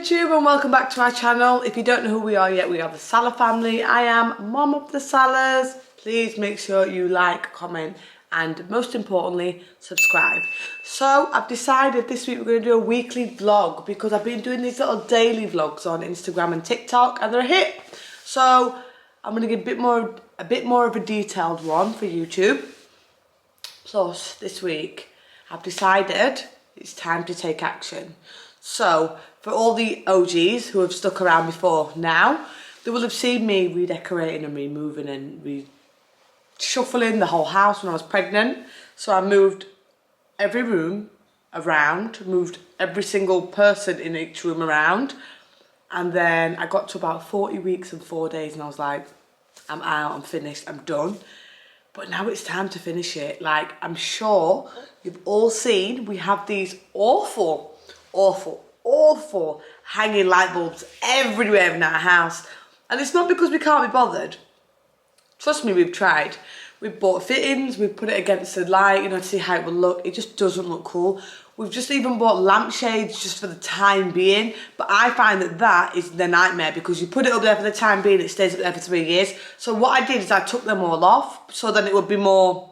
YouTube and welcome back to my channel. If you don't know who we are yet, we are the Salah family. I am mom of the Salahs. Please make sure you like, comment and most importantly subscribe. So I've decided this week we're going to do a weekly vlog because I've been doing these little daily vlogs on Instagram and TikTok and they're a hit. So I'm going to give a bit more of a detailed one for YouTube. Plus this week I've decided it's time to take action. So, for all the OGs who have stuck around before now, they will have seen me redecorating and removing and reshuffling the whole house when I was pregnant. So I moved every room around, moved every single person in each room around. And then I got to about 40 weeks and 4 days and I was like, I'm out, I'm finished, I'm done. But now it's time to finish it. Like, I'm sure you've all seen, we have these awful hanging light bulbs everywhere in our house. And it's not because we can't be bothered. Trust me, we've tried. We've bought fittings, we've put it against the light, you know, to see how it will look. It just doesn't look cool. We've just even bought lampshades just for the time being. But I find that is the nightmare because you put it up there for the time being, it stays up there for 3 years. So what I did is I took them all off so then it would be more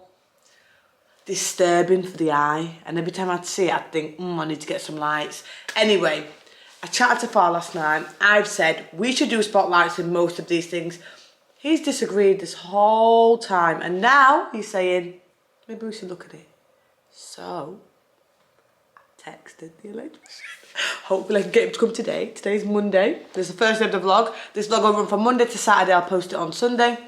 disturbing for the eye, and every time I'd see it I'd think, I need to get some lights. Anyway, I chatted to Far last night. I've said we should do spotlights in most of these things. He's disagreed this whole time and now he's saying maybe we should look at it. So I texted the electrician. Hopefully I can get him to come today. Today's Monday. This is the first day of the vlog. This vlog will run from Monday to Saturday. I'll post it on Sunday.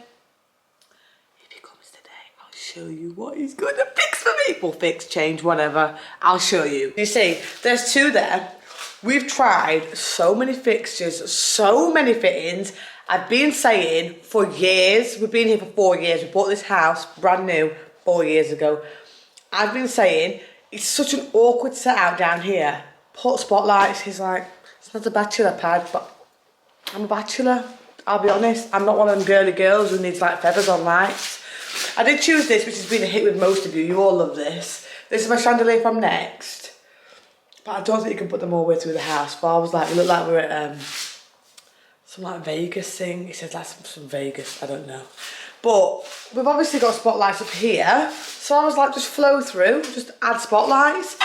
Show you what he's going to fix for me. Well, fix, change, whatever. I'll show you. You see, there's two there. We've tried so many fixtures, so many fittings. I've been saying for years, we've been here for 4 years. We bought this house brand new 4 years ago. I've been saying it's such an awkward setup down here. Put spotlights. He's like, it's not a bachelor pad, but I'm a bachelor. I'll be honest. I'm not one of them girly girls who needs like feathers on lights. I did choose this, which has been a hit with most of you. You all love this. This is my chandelier from Next. But I don't think you can put them all the way through the house. But I was like, we look like we're at some like Vegas thing. He said like some Vegas, I don't know. But we've obviously got spotlights up here. So I was like, just flow through, just add spotlights.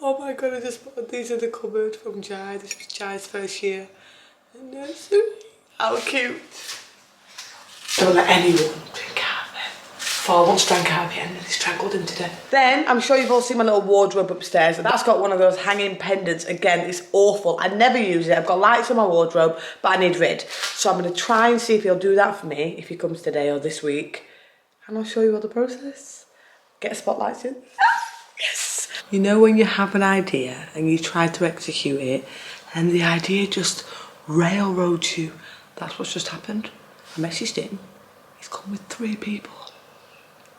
Oh my god, I just bought these in the cupboard from Jai. This was Jai's first year in nursery. How cute. Don't let anyone drink out of it. Far once drank out of it and nearly strangled him to death. Then, I'm sure you've all seen my little wardrobe upstairs. That's got one of those hanging pendants. Again, it's awful. I never use it. I've got lights on my wardrobe, but I need rid. So I'm going to try and see if he'll do that for me, if he comes today or this week. And I'll show you all the process. Get spotlights in. Yes. You know when you have an idea and you try to execute it and the idea just railroads you? That's what's just happened. I messaged him. He's come with 3 people.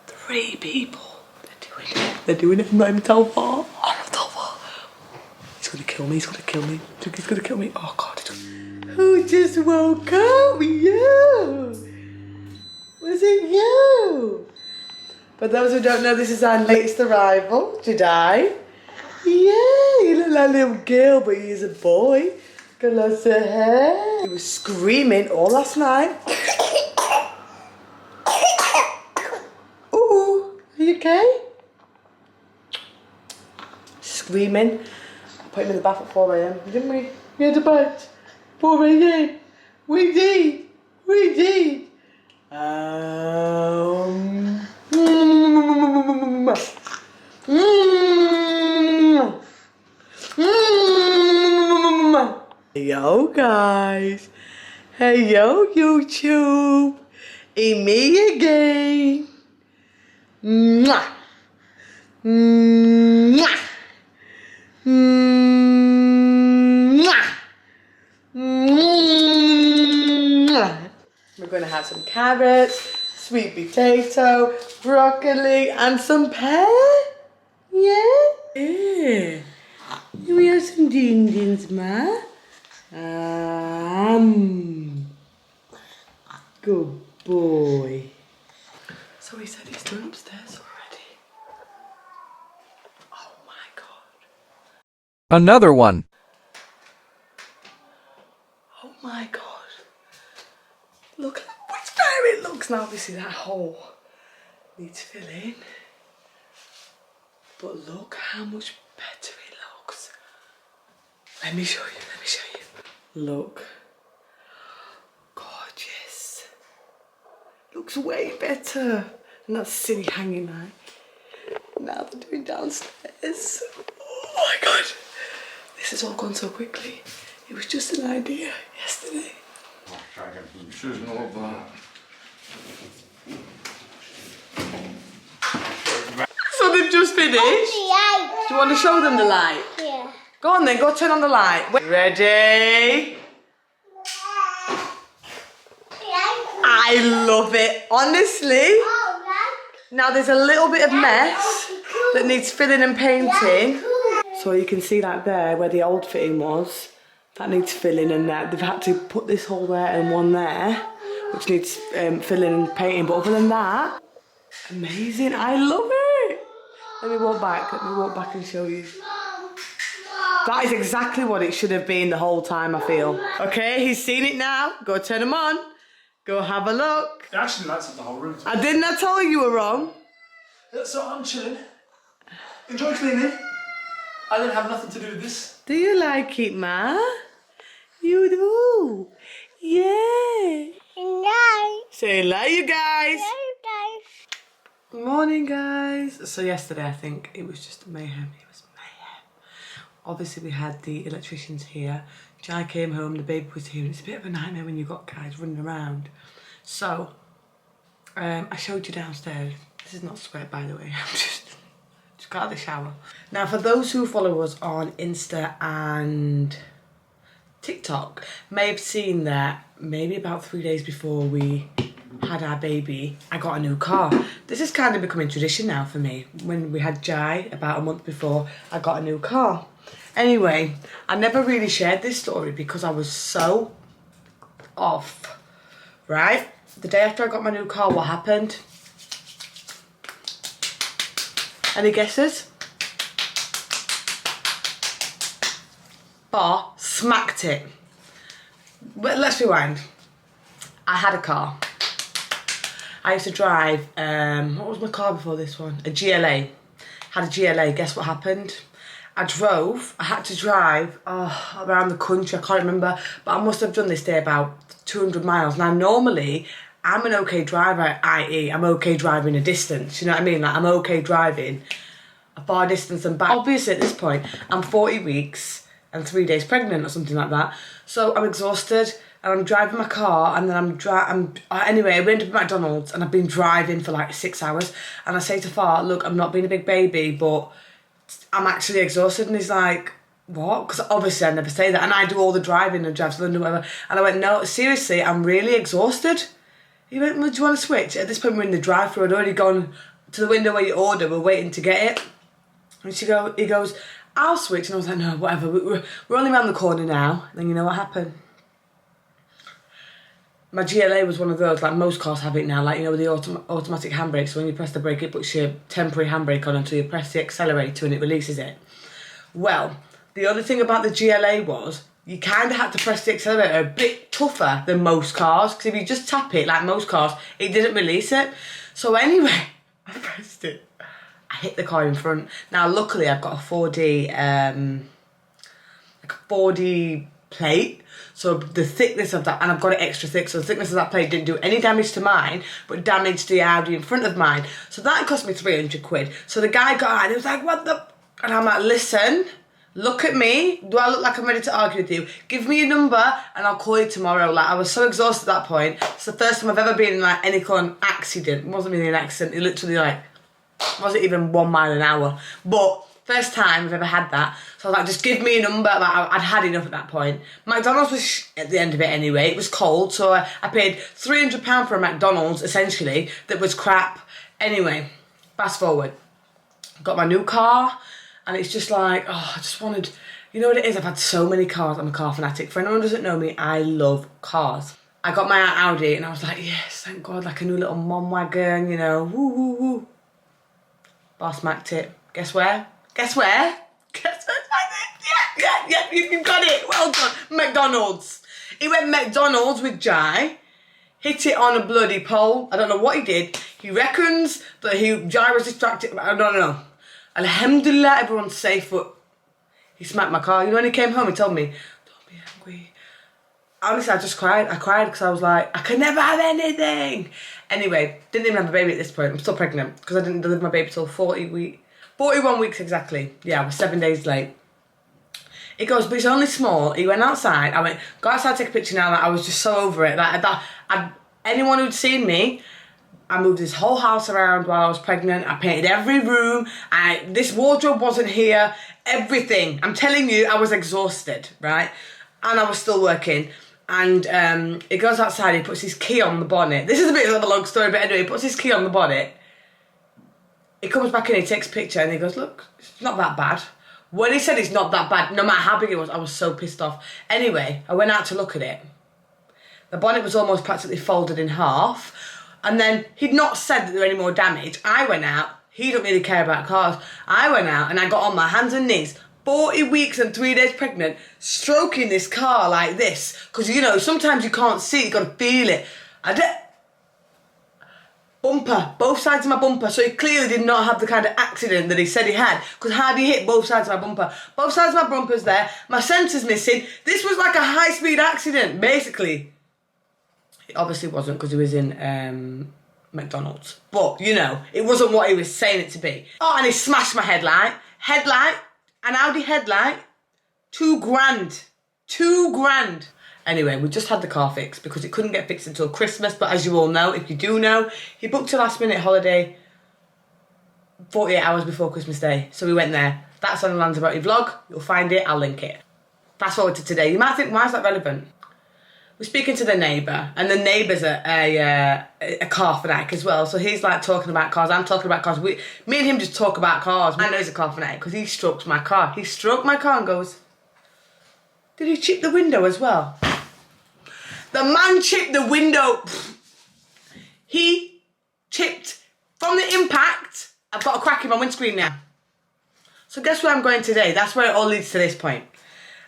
3 people. They're doing it. They're doing it. I'm not even tell Far. I'm not tell Far. He's gonna kill me. He's gonna kill me. He's gonna kill me. Oh God. Who just woke up? You. Was it you? For those who don't know, this is our latest arrival, Jedi. Yeah, you look like a little girl, but he's a boy. Got lots of hair. He was screaming all last night. Ooh, are you okay? Screaming. I put him in the bath at 4 AM, didn't we? We had a bath. 4 AM. We did. We did. Hey yo guys, hey yo YouTube, it's me again. Mwah. Mwah. Mwah. Mwah. We're going to have some carrots, sweet potato, broccoli and some pear. Yeah? Yeah. We have some din-dins, ma. Good boy. So he's It's going upstairs already. Oh my god. Another one. Oh my god. Look how much better it looks now. Obviously that hole needs filling. But look how much better it looks. Let me show you. Look. Gorgeous. Looks way better than that silly hanging light. Now they're doing downstairs. Oh my god. This has all gone so quickly. It was just an idea yesterday. So they've just finished? Do you want to show them the light? Yeah. Go on then, go turn on the light. Ready? I love it, honestly. Now there's a little bit of mess that needs filling and painting. So you can see that there where the old fitting was. That needs filling and that. They've had to put this hole there and one there, which needs filling and painting. But other than that, amazing. I love it. Let me walk back and show you. That is exactly what it should have been the whole time, I feel. Okay, he's seen it now. Go turn them on. Go have a look. It actually lights up the whole room. I didn't I tell you were wrong? So I'm chilling. Enjoy cleaning. I didn't have nothing to do with this. Do you like it, Ma? You do. Yeah. Nice. Say hello, you guys. Nice. Good morning, guys. So yesterday, I think it was just mayhem. It was mayhem. Obviously, we had the electricians here. Jai came home, the baby was here. It's a bit of a nightmare when you've got guys running around. So, I showed you downstairs. This is not sweat, by the way. I'm just got out of the shower. Now, for those who follow us on Insta and TikTok, may have seen that maybe about 3 days before we had our baby, I got a new car. This is kind of becoming tradition now for me. When we had Jai, about a month before, I got a new car. Anyway, I never really shared this story because I was so off, right? The day after I got my new car, what happened? Any guesses? Bar smacked it. But let's rewind. I had a car. I used to drive, what was my car before this one? A GLA. Had a GLA, guess what happened? I had to drive around the country, I can't remember, but I must have done this day about 200 miles. Now normally, I'm an okay driver, i.e. I'm okay driving a distance, you know what I mean? Like I'm okay driving a far distance and back. Obviously at this point, I'm 40 weeks and 3 days pregnant or something like that. So I'm exhausted and I'm driving my car and then anyway, we ended up at McDonald's and I've been driving for like 6 hours and I say to Far, look, I'm not being a big baby, but I'm actually exhausted. And he's like, what? Because obviously I never say that. And I do all the driving and drive to London, whatever. And I went, no, seriously, I'm really exhausted. He went, well, do you want to switch? At this point, we're in the drive-thru. I'd already gone to the window where you order. We're waiting to get it. And he goes, I'll switch. And I was like, no, whatever. We're only around the corner now. And then you know what happened? My GLA was one of those, like most cars have it now, like, you know, with the automatic handbrake. So when you press the brake, it puts your temporary handbrake on until you press the accelerator and it releases it. Well, the other thing about the GLA was you kind of had to press the accelerator a bit tougher than most cars, because if you just tap it like most cars, it didn't release it. So anyway, I pressed it. I hit the car in front. Now, luckily, I've got a 4D plate. So the thickness of that, and I've got it extra thick, so the thickness of that plate didn't do any damage to mine, but damaged the Audi in front of mine. So that cost me 300 quid. So the guy got out and he was like, what the? And I'm like, listen, look at me. Do I look like I'm ready to argue with you? Give me your number and I'll call you tomorrow. Like, I was so exhausted at that point. It's the first time I've ever been in like any kind of accident. It wasn't really an accident. It literally like, wasn't even 1 mile an hour. But first time I've ever had that. So I was like, just give me a number. Like, I'd had enough at that point. McDonald's was at the end of it anyway. It was cold. So I paid £300 for a McDonald's, essentially, that was crap. Anyway, fast forward. Got my new car. And it's just like, oh, I just wanted... You know what it is? I've had so many cars. I'm a car fanatic. For anyone who doesn't know me, I love cars. I got my Audi and I was like, yes, thank God, like a new little mom wagon, you know, woo, woo, woo. Boss smacked it. Guess where? Guess where? Guess where? Yeah, you got it. Well done. McDonald's. He went McDonald's with Jai, hit it on a bloody pole. I don't know what he did. He reckons that Jai was distracted. I don't know. Alhamdulillah, everyone's safe, but he smacked my car. You know, when he came home, he told me, don't be angry. Honestly, I just cried. I cried because I was like, I could never have anything. Anyway, didn't even have a baby at this point. I'm still pregnant because I didn't deliver my baby till 41 weeks exactly. Yeah, I was 7 days late. He goes, but it's only small. He went outside. I went, go outside, take a picture now. Like, I was just so over it. Anyone who'd seen me, I moved this whole house around while I was pregnant. I painted every room. This wardrobe wasn't here. Everything. I'm telling you, I was exhausted, right? And I was still working. And he goes outside, he puts his key on the bonnet. This is a bit of a long story, but anyway, he puts his key on the bonnet. He comes back in, he takes a picture, and he goes, look, it's not that bad. When he said it's not that bad, no matter how big it was, I was so pissed off. Anyway, I went out to look at it. The bonnet was almost practically folded in half. And then he'd not said that there were any more damage. I went out. He don't really care about cars. I went out and I got on my hands and knees, 40 weeks and 3 days pregnant, stroking this car like this. Because, you know, sometimes you can't see, you've got to feel it. Bumper, both sides of my bumper. So he clearly did not have the kind of accident that he said he had. Because how he hit both sides of my bumper? Both sides of my bumper's there. My sensor's missing. This was like a high-speed accident, basically. It obviously wasn't because he was in McDonald's. But, you know, it wasn't what he was saying it to be. Oh, and he smashed my headlight. An Audi headlight, £2,000. £2,000. Anyway, we just had the car fixed because it couldn't get fixed until Christmas. But as you all know, if you do know, he booked a last minute holiday 48 hours before Christmas Day. So we went there. That's on the Lanzarote vlog. You'll find it. I'll link it. Fast forward to today. You might think, why is that relevant? We're speaking to the neighbour, and the neighbour's a car fanatic as well. So he's like talking about cars. I'm talking about cars. Me and him just talk about cars. I know he's a car fanatic because he strokes my car. He stroked my car and goes, did he chip the window as well? The man chipped the window. He chipped from the impact. I've got a crack in my windscreen now. So guess where I'm going today? That's where it all leads to this point.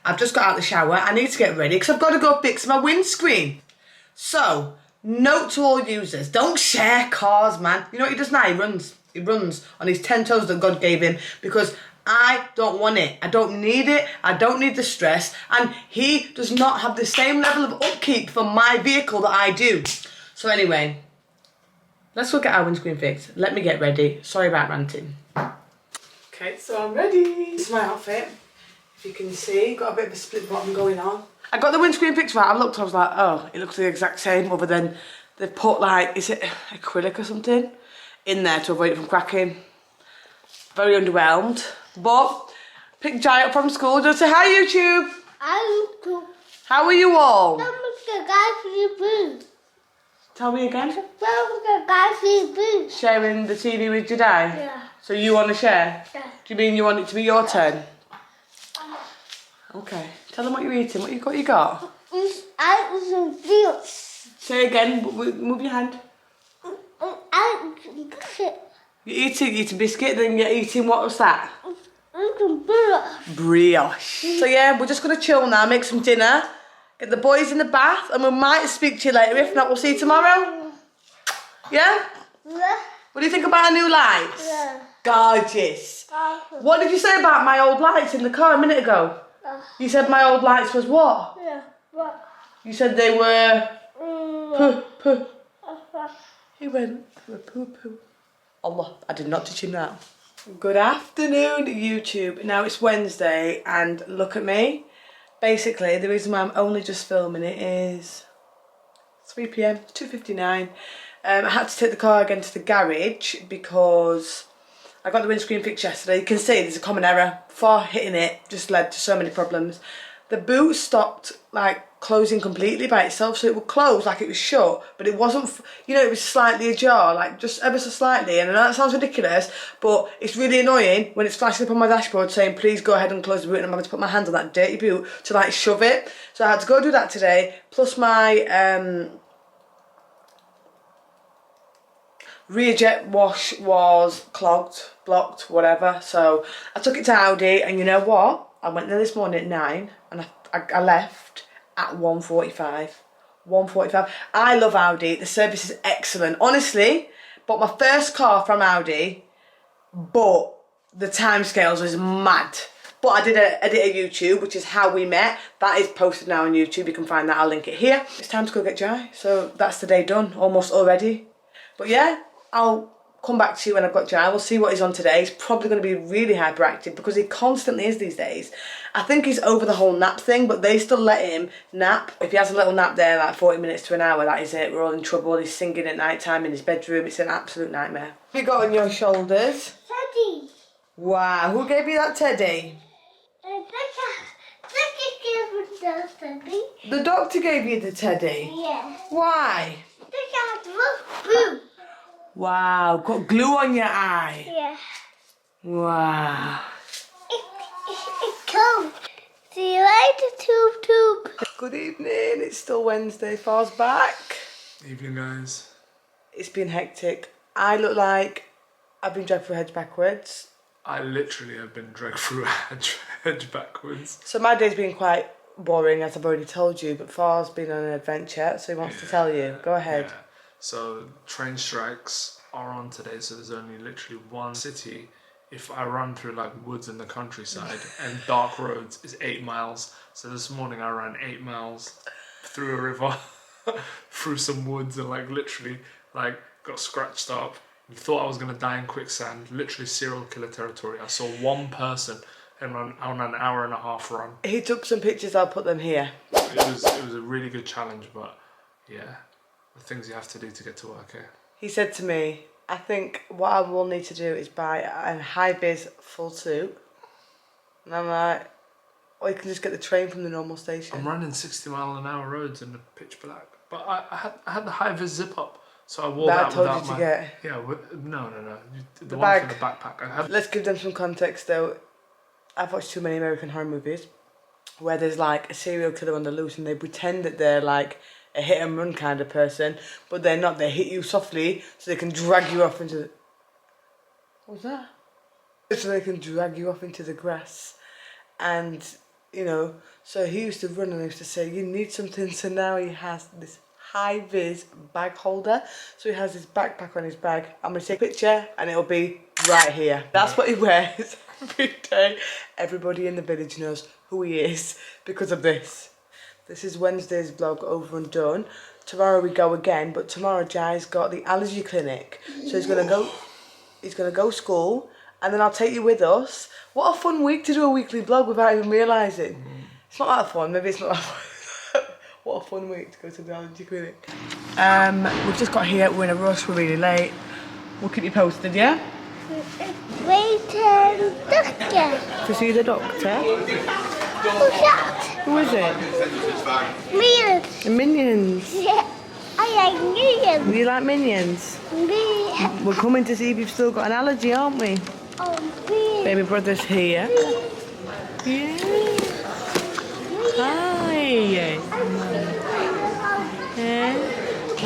I've just got out of the shower. I need to get ready because I've got to go fix my windscreen. So, note to all users, don't share cars, man. You know what he does now? He runs. He runs on his 10 toes that God gave him because I don't want it. I don't need it. I don't need the stress. And he does not have the same level of upkeep for my vehicle that I do. So anyway, let's go get our windscreen fixed. Let me get ready. Sorry about ranting. Okay, so I'm ready. This is my outfit. If you can see, got a bit of a split bottom going on. I got the windscreen fixed right. I looked, I was like, oh, it looks the exact same, other than they've put like, is it acrylic or something in there to avoid it from cracking. Very underwhelmed. But picked Jai up from school. Just say hi, YouTube. Hi, YouTube. How are you all? Tell me again. Sharing the TV with your dad? Yeah. So you want to share? Yeah. Do you mean you want it to be your turn? Okay. Tell them what you're eating. What you got? I eat some fish. Say again. Move your hand. I eat some biscuit. You're eating biscuit, then you're eating, what was that? Some brioche. Brioche. So yeah, we're just going to chill now, make some dinner, get the boys in the bath, and we might speak to you later. If not, we'll see you tomorrow. Yeah? Yeah. What do you think about our new lights? Yeah. Gorgeous. What did you say about my old lights in the car a minute ago? You said my old lights was what? Yeah. What? You said they were poo. He went, they were poo. Allah, I did not teach him that. Good afternoon, YouTube. Now it's Wednesday, and look at me. Basically, the reason why I'm only just filming it is 3 PM, 2:59. I had to take the car again to the garage because I got the windscreen fixed yesterday. You can see there's a common error. Before hitting it, just led to so many problems. the boot stopped like closing completely by itself, so it would close like it was shut, but it wasn't, you know, it was slightly ajar, like just ever so slightly. And I know that sounds ridiculous, but it's really annoying when it's flashing up on my dashboard saying please go ahead and close the boot, and I'm having to put my hand on that dirty boot to like shove it. So I had to go do that today, plus my rear jet wash was clogged, blocked, whatever. So I took it to Audi, and you know what? I went there this morning at 9 and I left at 1:45. 1:45. I love Audi. The service is excellent. Honestly, bought my first car from Audi, but the timescales was mad. But I did edit a YouTube, which is how we met. That is posted now on YouTube. You can find that. I'll link it here. It's time to go get Jai. So that's the day done, almost already. But yeah, I'll come back to you when I've got Jai. We'll see what he's on today. He's probably going to be really hyperactive because he constantly is these days. I think he's over the whole nap thing, but they still let him nap. If he has a little nap there, like 40 minutes to an hour, that is it. We're all in trouble. He's singing at night time in his bedroom. It's an absolute nightmare. What have you got on your shoulders? Teddy. Wow, who gave you that teddy? Teddy. The doctor gave you the teddy? Yeah. Why? Blue. Wow, got glue on your eye. Yeah. Wow. It's cold. See you later, tube. Good evening, it's still Wednesday. Far's back. Evening, guys. It's been hectic. I look like I've been dragged through hedge backwards. I literally have been dragged through a hedge backwards. So my day's been quite boring, as I've already told you, but Far's been on an adventure, so he wants to tell you. Go ahead. Yeah. So train strikes are on today, so there's only literally one city. If I run through like woods in the countryside and dark roads is 8 miles. So this morning I ran 8 miles through a river, through some woods, and like literally like got scratched up. You thought I was gonna die in quicksand, literally serial killer territory. I saw one person and on an hour and a half run. He took some pictures, I'll put them here. It was a really good challenge, but yeah, the things you have to do to get to work here. He said to me, I think what I will need to do is buy a high-vis full suit. And I'm like, or you can just get the train from the normal station. I'm running 60-mile-an-hour roads in the pitch black, but I had the high-vis zip up, so I wore that told without you to my... get. Yeah, no. The one bag. for the backpack. I had... Let's give them some context though. I've watched too many American horror movies where there's like a serial killer on the loose and they pretend that they're like a hit and run kind of person, but they're not. They hit you softly so they can drag you off into the... What was that? So they can drag you off into the grass. And, you know, so he used to run and he used to say, you need something. So now he has this high-vis bag holder. So he has his backpack on his bag. I'm going to take a picture and it'll be right here. That's what he wears every day. Everybody in the village knows who he is because of this. This is Wednesday's vlog over and done. Tomorrow we go again, but tomorrow Jai's got the allergy clinic. So he's gonna go school, and then I'll take you with us. What a fun week to do a weekly vlog without even realising. It's not that fun, maybe it's not that fun. What a fun week to go to the allergy clinic. We've just got here, we're in a rush, we're really late. We'll keep you posted, yeah? Waiting, doctor. To see the doctor. Who's that? Who is it? Minions. The Minions. Yeah, I like minions. Do you like Minions? Me. We're coming to see if you've still got an allergy, aren't we? Oh, me. Baby brother's here. Yeah. Hi. Yeah.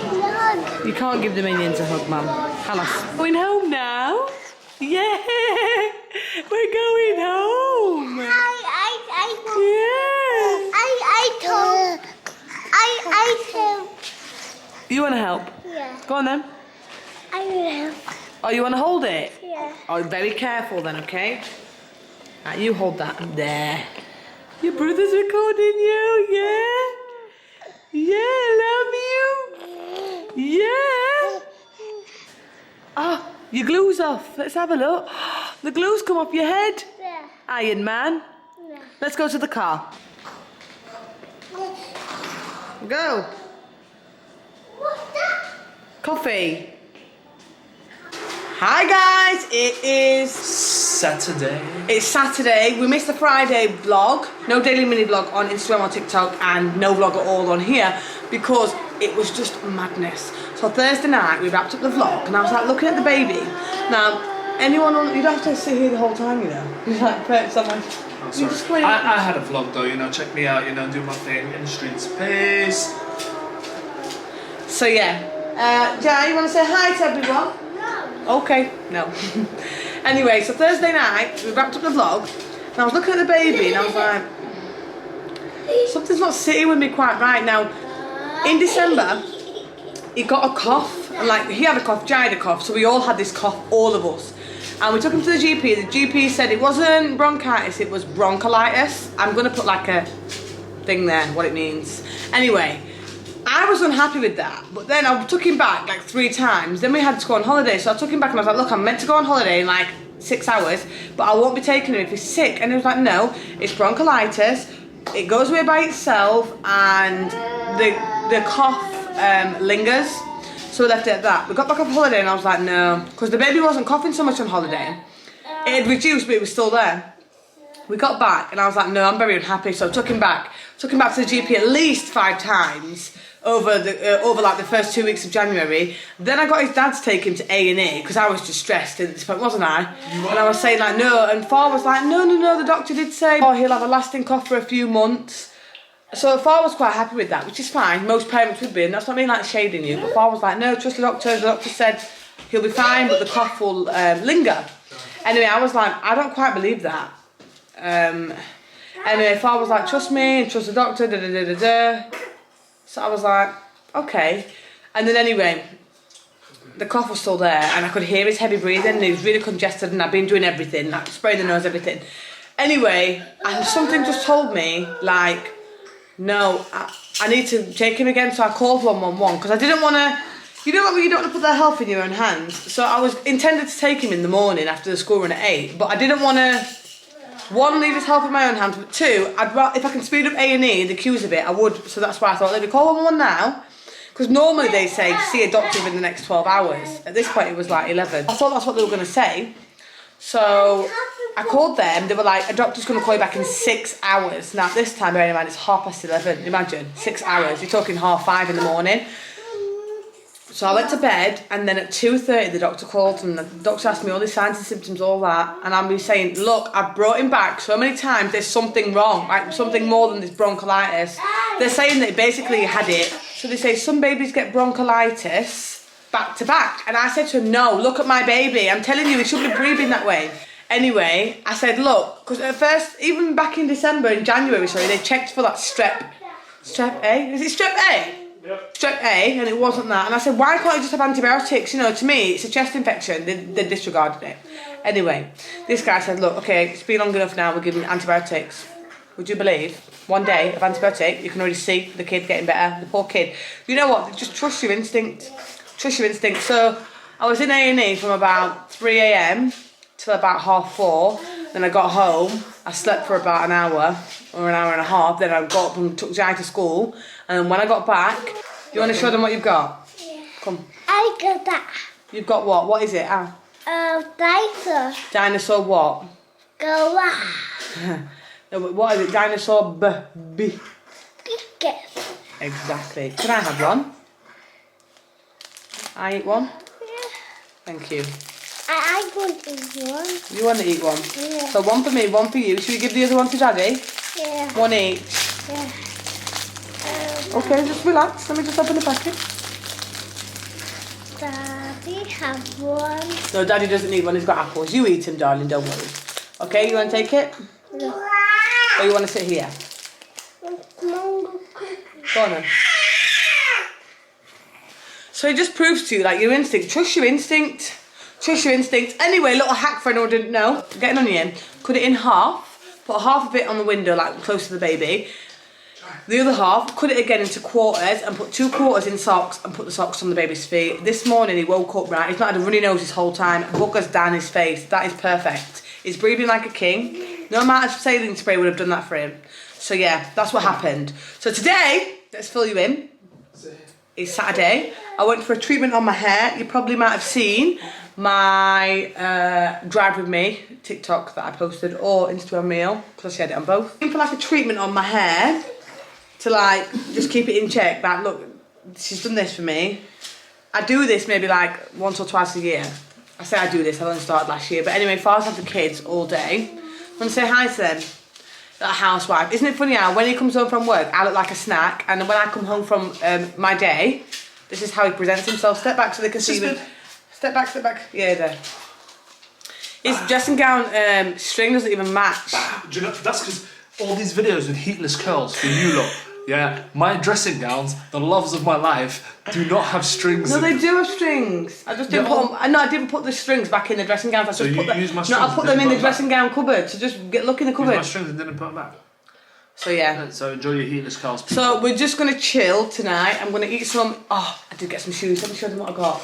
Hug. You can't give the Minions a hug, Mum. Halas. Going home now? Yeah. We're going home. told. You want to help? Yeah. Go on then. I will. Oh, you want to hold it? Yeah. Oh, very careful then, okay? Right, you hold that. There. Your brother's recording you, yeah? Yeah, love you. Yeah. Oh, your glue's off. Let's have a look. The glue's come off your head. Yeah. Iron Man. Yeah. Let's go to the car. Go. What's that? Coffee. Hi guys, it is Saturday. It's Saturday. We missed the Friday vlog. No daily mini vlog on Instagram or TikTok, and no vlog at all on here because it was just madness. So Thursday night we wrapped up the vlog, and I was like looking at the baby. Now, anyone on, you don't have to sit here the whole time, you know. You're like perched on my. Oh, sorry. I had a vlog though, you know. Check me out, you know, do my thing in the streets. Peace. So yeah, Jai, you want to say hi to everyone? No. Okay, no. Anyway, so Thursday night, we wrapped up the vlog, and I was looking at the baby, and I was like, something's not sitting with me quite right. Now, in December, he got a cough, and like, he had a cough, Jai had a cough, so we all had this cough, all of us. And we took him to the GP said it wasn't bronchitis, it was bronchiolitis. I'm going to put like a thing there, what it means. Anyway, I was unhappy with that, but then I took him back like 3 times. Then we had to go on holiday, so I took him back and I was like, look, I'm meant to go on holiday in like 6 hours, but I won't be taking him if he's sick. And he was like, no, it's bronchiolitis, it goes away by itself, and the cough lingers. So we left it at that. We got back off holiday and I was like, no, because the baby wasn't coughing so much on holiday. It had reduced, but it was still there. We got back and I was like, no, I'm very unhappy, so I took him back. Took him back to the GP at least 5 times over like the first 2 weeks of January. Then I got his dad to take him to A&E because I was just stressed at this point, wasn't I? And I was saying like, no, and Far was like, no, the doctor did say, oh, he'll have a lasting cough for a few months. So Far was quite happy with that, which is fine. Most parents would be, and that's not me like shading you, but Far was like, no, trust the doctor. The doctor said he'll be fine, but the cough will linger. Anyway, I was like, I don't quite believe that. Anyway, Far was like, trust me, and trust the doctor, So I was like, okay. And then anyway, the cough was still there, and I could hear his heavy breathing, and he was really congested, and I'd been doing everything, like spraying the nose, everything. Anyway, and something just told me, like, no, I need to take him again, so I called 111, because I didn't want to, you know what, you don't want to put their health in your own hands. So I was intended to take him in the morning after the school run at 8, but I didn't want to, 1, leave his health in my own hands, but 2, if I can speed up A&E, the queues a bit, I would. So that's why I thought, let me call 111 now, because normally they say see a doctor within the next 12 hours. At this point it was like 11. I thought that's what they were going to say. So I called them, they were like, a doctor's going to call you back in 6 hours. Now this time, bearing in mind, it's 11:30, imagine, 6 hours, you're talking 5:30 in the morning. So I went to bed, and then at 2:30 the doctor called, and the doctor asked me all the signs and symptoms, all that, and I'm saying, look, I've brought him back so many times, there's something wrong, like something more than this bronchiolitis. They're saying that basically he had it, so they say some babies get bronchiolitis back to back, and I said to him, no, look at my baby, I'm telling you, he shouldn't be breathing that way. Anyway, I said, look, because at first, even back in January, they checked for that strep A, is it strep A? Yep. Strep A, and it wasn't that. And I said, why can't you just have antibiotics? You know, to me, it's a chest infection. They disregarded it. Anyway, this guy said, look, okay, it's been long enough now, we're giving antibiotics. Would you believe? 1 day of antibiotic, you can already see the kid getting better, the poor kid. You know what? Just trust your instinct. Trust your instinct. So I was in A&E from about 3 a.m. till about 4:30. Then I got home. I slept for about an hour or an hour and a half. Then I got up and took Jai to school. And when I got back, you want to show them what you've got? Yeah. Come. I got that. You've got what? What is it? Dinosaur. Dinosaur what? Go on. No, but what is it? Dinosaur B. Get. Exactly. Can I have one? I eat one? Yeah. Thank you. I want to eat one. You want to eat one? Yeah. So 1 for me, 1 for you. Should we give the other one to Daddy? Yeah. 1 each. Yeah. Okay, just relax. Let me just open the packet. Daddy have one. No, Daddy doesn't need one. He's got apples. You eat him, darling. Don't worry. Okay, you want to take it? No. Or you want to sit here? Mango cookie. Go on then. So it just proves to you, like, your instinct. Trust your instinct. Trust your instinct. Anyway, little hack for anyone who didn't know. Get an onion. Cut it in half. Put half of it on the window, like, close to the baby. The other half, cut it again into quarters and put 2 quarters in socks and put the socks on the baby's feet. This morning he woke up right. He's not had a runny nose this whole time. Boogers down his face. That is perfect. He's breathing like a king. No amount of saline spray would have done that for him. So yeah, that's what happened. So today, let's fill you in. is Saturday. I went for a treatment on my hair. You probably might have seen my Drive With Me TikTok that I posted or Instagram reel, because I shared it on both. I went for like a treatment on my hair to like just keep it in check. Like, look, she's done this for me. I do this maybe like once or twice a year. I say I do this, I only started last year. But anyway, Father's have the kids all day. I'm gonna say hi to them. That housewife. Isn't it funny how when he comes home from work, I look like a snack, and when I come home from my day, this is how he presents himself. Step back so they can see me. Step back, step back. Yeah, there. His dressing gown string doesn't even match. Do you know, that's because all these videos with heatless curls for you lot. Yeah, my dressing gowns, the loves of my life, do not have strings. No, in they them. do have strings. I just didn't put them. No, I didn't put the strings back in the dressing gowns. I So just you put them. used my No, strings I put and them didn't in the put them dressing gown cupboard. So just look in the Used my cupboard. strings and didn't put them back. So yeah. So enjoy your heatless curls. People. So we're just gonna chill tonight. I'm gonna eat some. Oh, I did get some shoes. Let me show them what I got.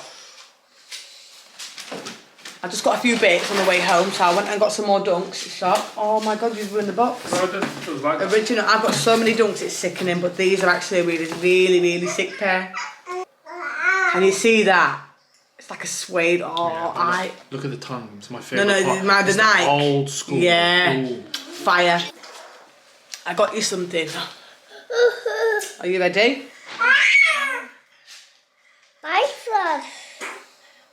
I just got a few bits on the way home, so I went and got some more dunks shop. Oh my god, you've ruined the box. No, I didn't. It was like that. Original. I've got so many dunks, it's sickening, but these are actually a really sick pair. And you see that? It's like a suede. Oh, Yeah, look at the tongue. It's my favourite. No, part. the It's Nike. Old school. Yeah. Ooh. Fire. I got you something. Are you ready? My son.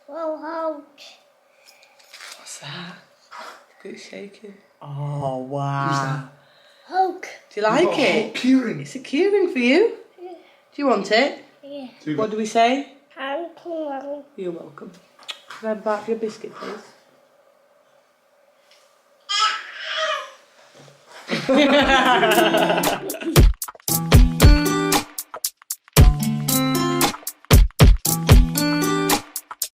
Whoa, What's that? Look at it shaking. Oh wow. Hulk. Do you like You've got a it? whole keyring. It's a keyring for you. Yeah. Do you want it? Yeah. What do we say? Uncle. You're welcome. Can I have a bite of your biscuit, please?